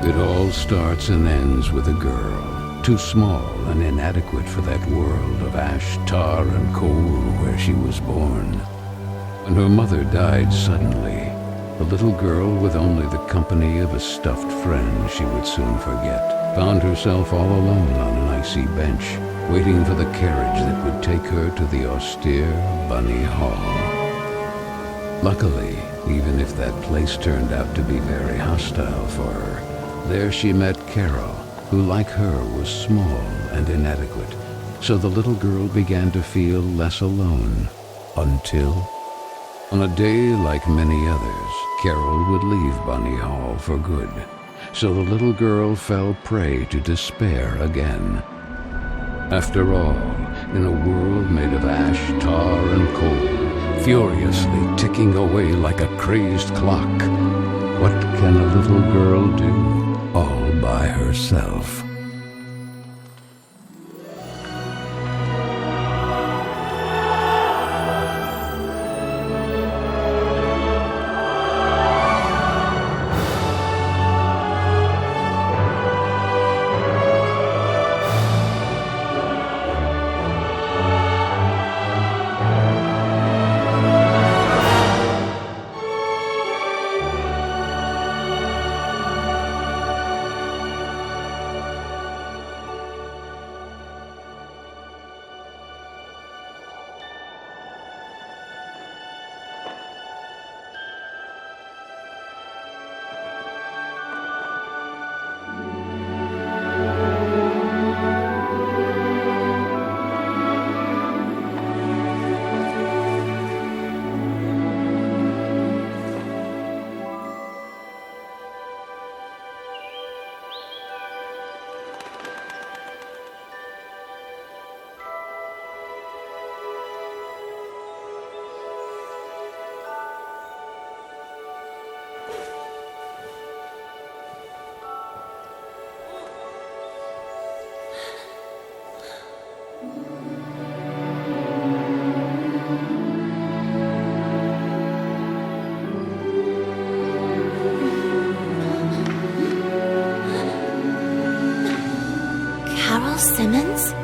It all starts and ends with a girl, too small and inadequate for that world of ash, tar, and coal where she was born. When her mother died suddenly, the little girl, with only the company of a stuffed friend she would soon forget, found herself all alone on an icy bench, waiting for the carriage that would take her to the austere Bunny Hall. Luckily, even if that place turned out to be very hostile for her, there she met Carole, who like her was small and inadequate, so the little girl began to feel less alone, until, on a day like many others, Carole would leave Bunny Hall for good, so the little girl fell prey to despair again. After all, in a world made of ash, tar, and coal, furiously ticking away like a crazed clock, what can a little girl do all by herself? Carole Simmons?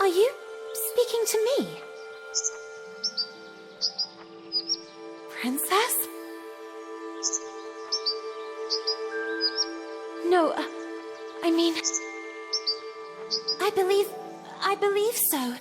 Are you speaking to me? Princess? No, I mean, I believe so.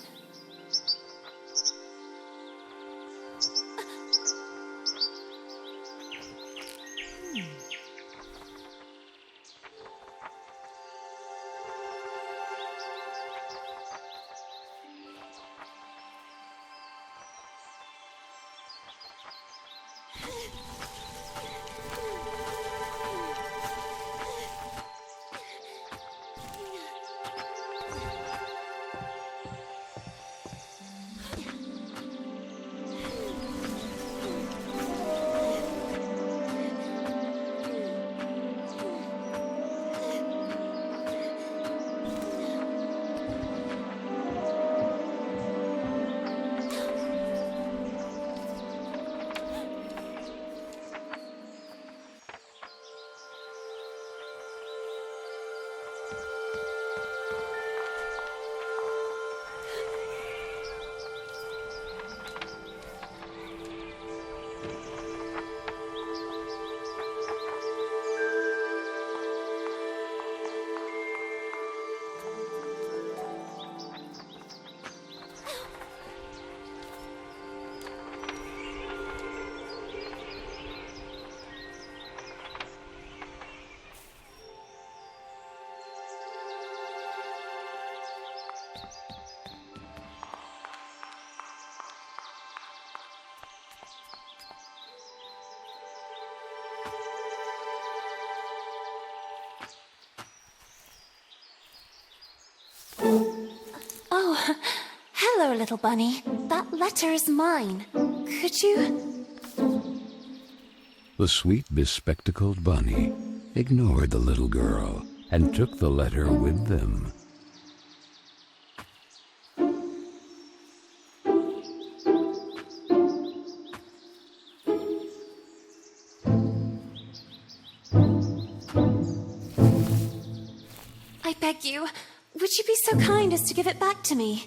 Oh, hello, little bunny. That letter is mine. Could you... The sweet, bespectacled bunny ignored the little girl and took the letter with them. I beg you, would you be so kind as to give it back to me?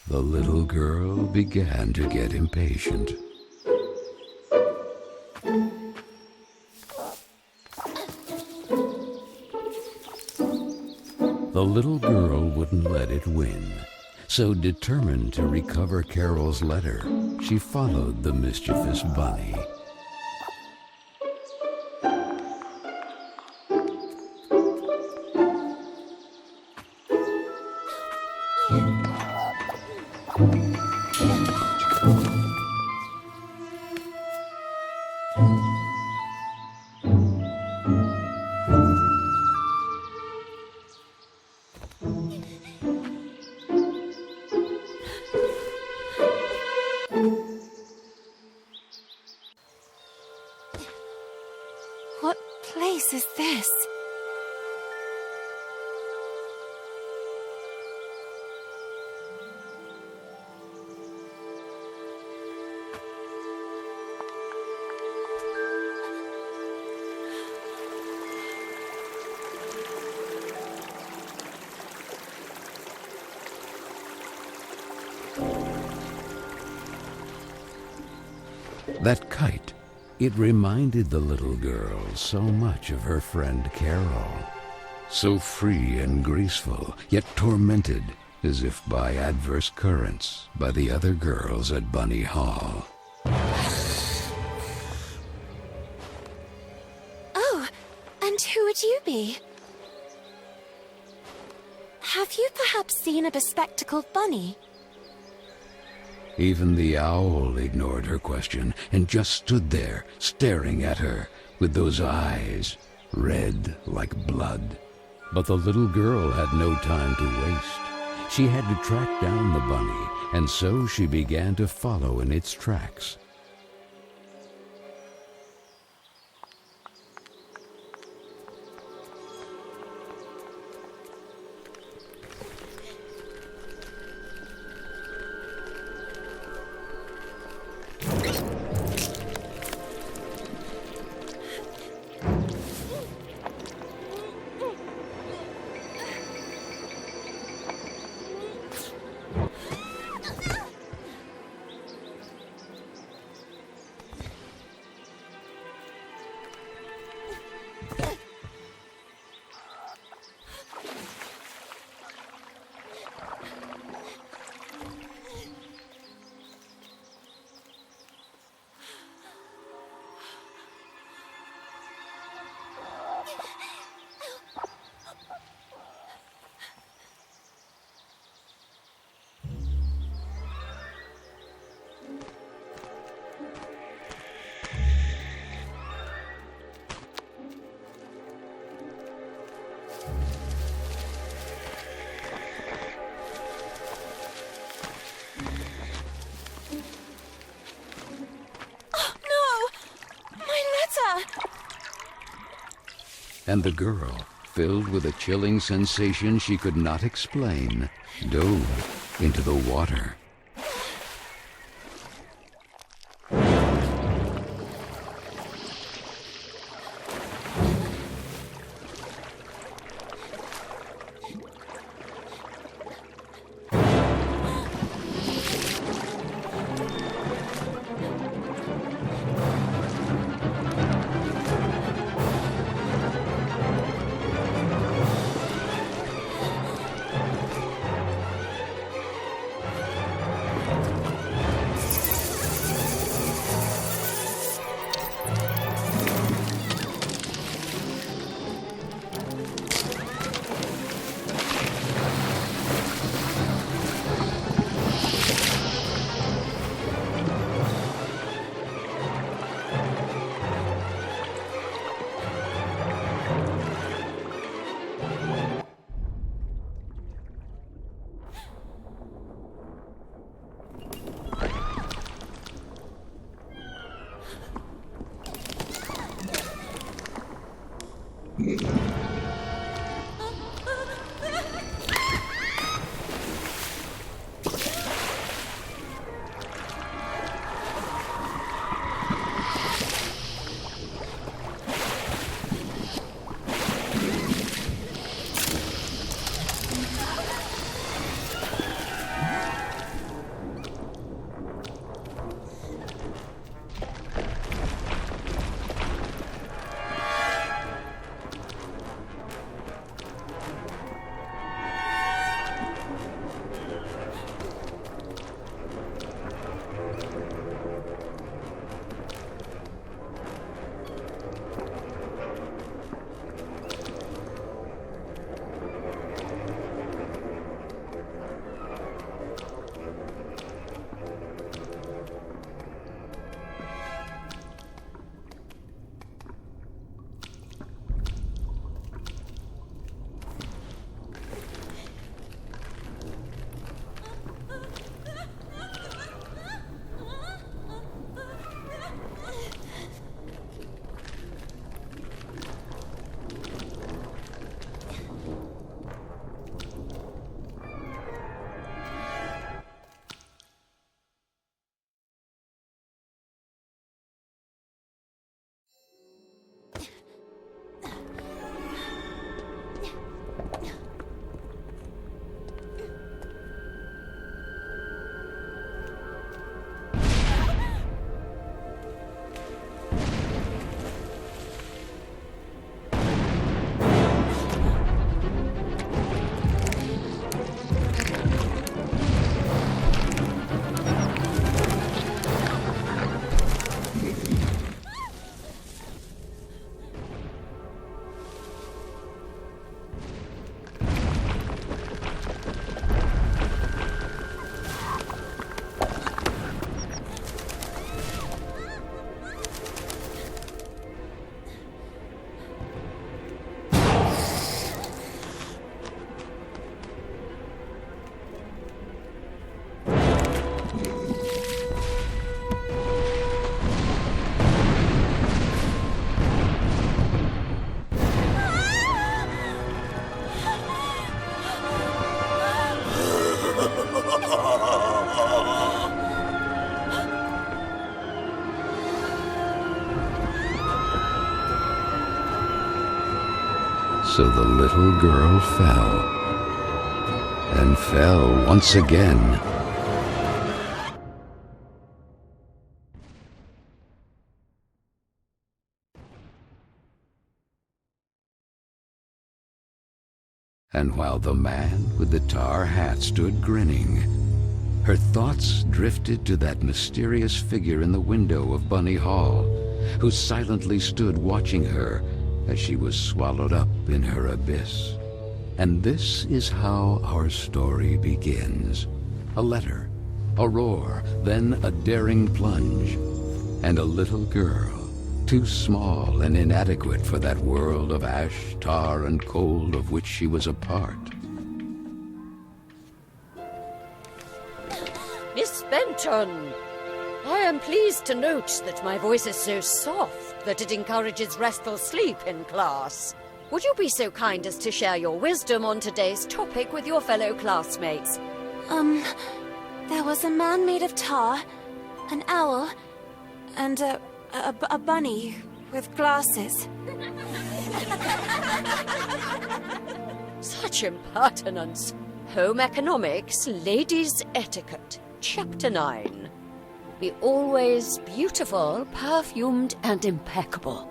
The little girl began to get impatient. The little girl wouldn't let it win, so determined to recover Carole's letter, she followed the mischievous bunny. What place is this? That kite, it reminded the little girl so much of her friend Carole. So free and graceful, yet tormented, as if by adverse currents, by the other girls at Bunny Hall. Oh, and who would you be? Have you perhaps seen a bespectacled bunny? Even the owl ignored her question and just stood there, staring at her, with those eyes, red like blood. But the little girl had no time to waste. She had to track down the bunny, and so she began to follow in its tracks. And the girl, filled with a chilling sensation she could not explain, dove into the water. So the little girl fell, and fell once again. And while the man with the tar hat stood grinning, her thoughts drifted to that mysterious figure in the window of Bunny Hall, who silently stood watching her as she was swallowed up in her abyss. And this is how our story begins. A letter, a roar, then a daring plunge, and a little girl, too small and inadequate for that world of ash, tar, and cold of which she was a part. Miss Benton, I am pleased to note that my voice is so soft that it encourages restful sleep in class. Would you be so kind as to share your wisdom on today's topic with your fellow classmates? There was a man made of tar, an owl, and a bunny with glasses. Such impertinence. Home economics, ladies' etiquette. Chapter 9. Be always beautiful, perfumed, and impeccable.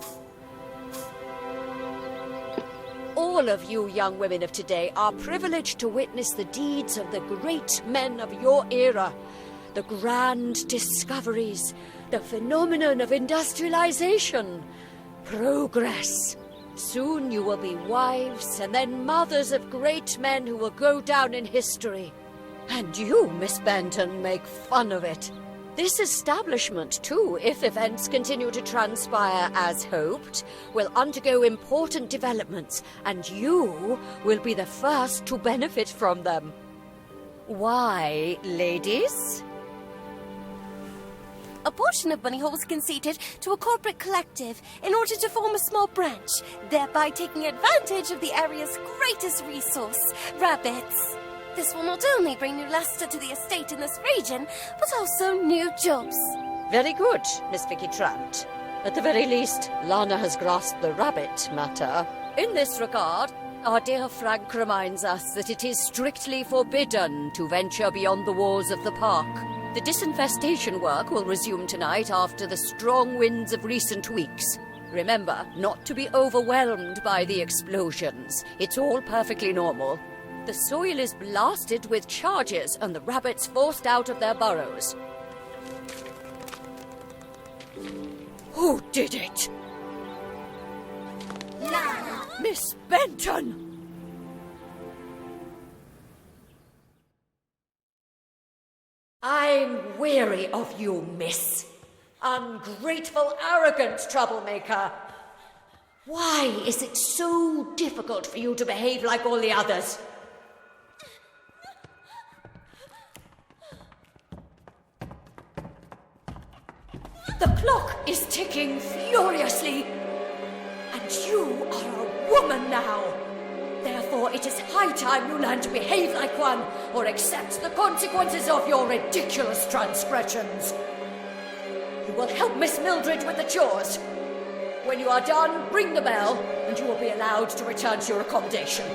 All of you young women of today are privileged to witness the deeds of the great men of your era, the grand discoveries, the phenomenon of industrialization, progress. Soon you will be wives and then mothers of great men who will go down in history. And you, Miss Benton, make fun of it. This establishment, too, if events continue to transpire as hoped, will undergo important developments, and you will be the first to benefit from them. Why, ladies? A portion of Bunny Hall was conceded to a corporate collective in order to form a small branch, thereby taking advantage of the area's greatest resource, rabbits. This will not only bring new luster to the estate in this region, but also new jobs. Very good, Miss Vicky Trant. At the very least, Lana has grasped the rabbit matter. In this regard, our dear Frank reminds us that it is strictly forbidden to venture beyond the walls of the park. The disinfestation work will resume tonight after the strong winds of recent weeks. Remember not to be overwhelmed by the explosions. It's all perfectly normal. The soil is blasted with charges and the rabbits forced out of their burrows. Who did it? Lana! Miss Benton! I'm weary of you, miss. Ungrateful, arrogant troublemaker. Why is it so difficult for you to behave like all the others? The clock is ticking furiously, and you are a woman now. Therefore, it is high time you learn to behave like one, or accept the consequences of your ridiculous transgressions. You will help Miss Mildred with the chores. When you are done, ring the bell, and you will be allowed to return to your accommodation.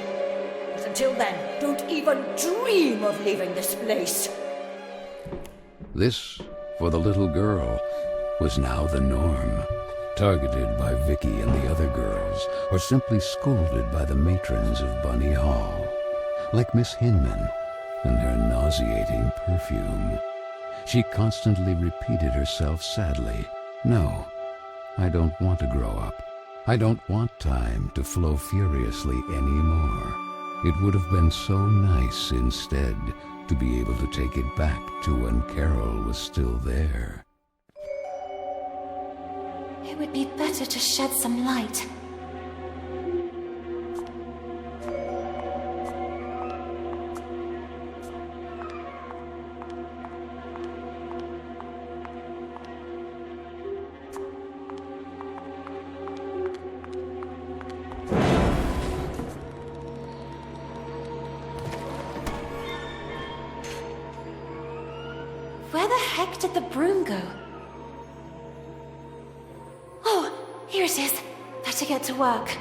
But until then, don't even dream of leaving this place. This, for the little girl, was now the norm, targeted by Vicky and the other girls, or simply scolded by the matrons of Bunny Hall, like Miss Hinman and her nauseating perfume. She constantly repeated herself sadly, "No, I don't want to grow up. I don't want time to flow furiously anymore. It would have been so nice instead to be able to take it back to when Carole was still there." It would be better to shed some light. Where the heck did the broom go? Oh, here it is. Better get to work.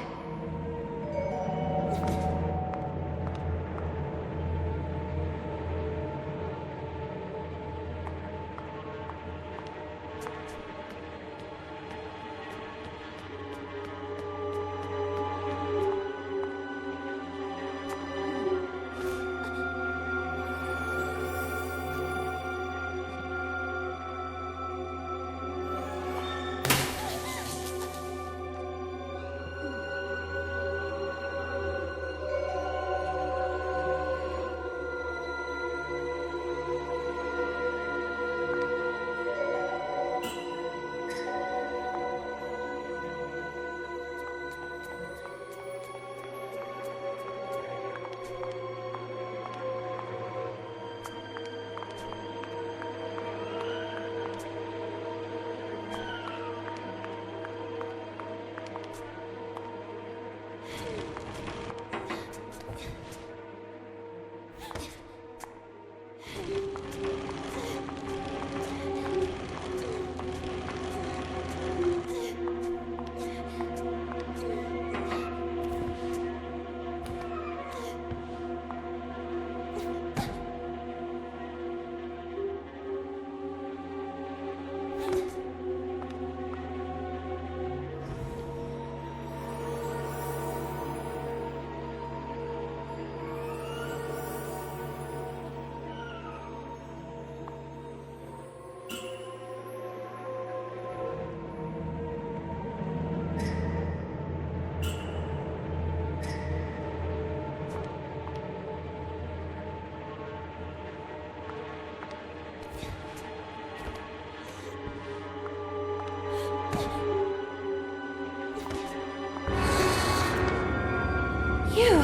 You!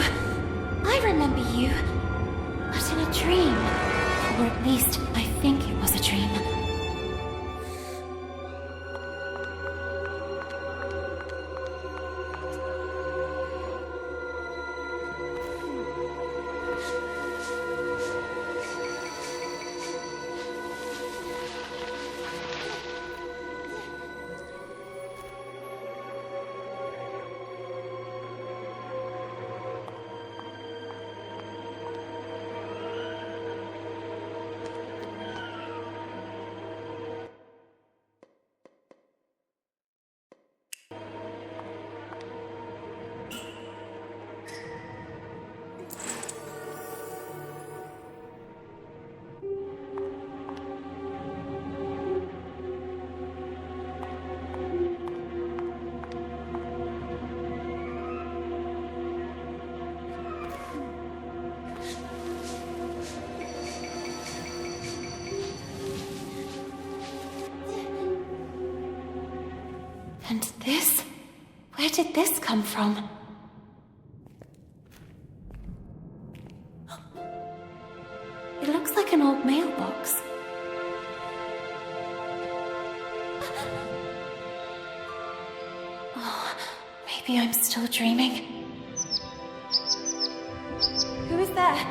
I remember you. But in a dream. Or at least, I think it was a dream. And this? Where did this come from? It looks like an old mailbox. Oh, maybe I'm still dreaming. Who is there?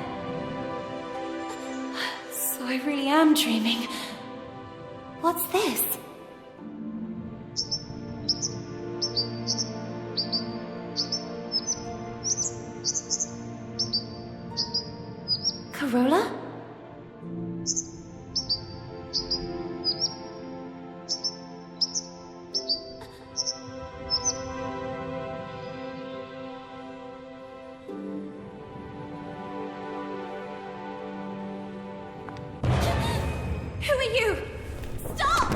So I really am dreaming. What's this? Carole? Who are you? Stop!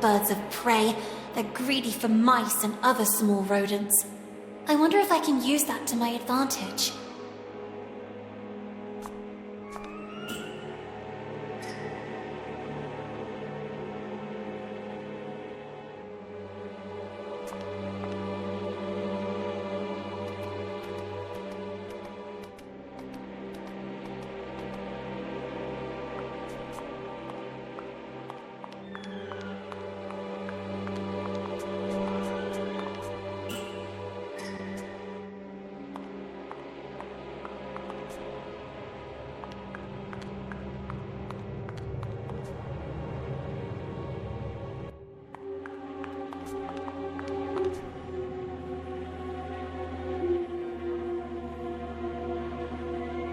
birds of prey. They're greedy for mice and other small rodents. I wonder if I can use that to my advantage.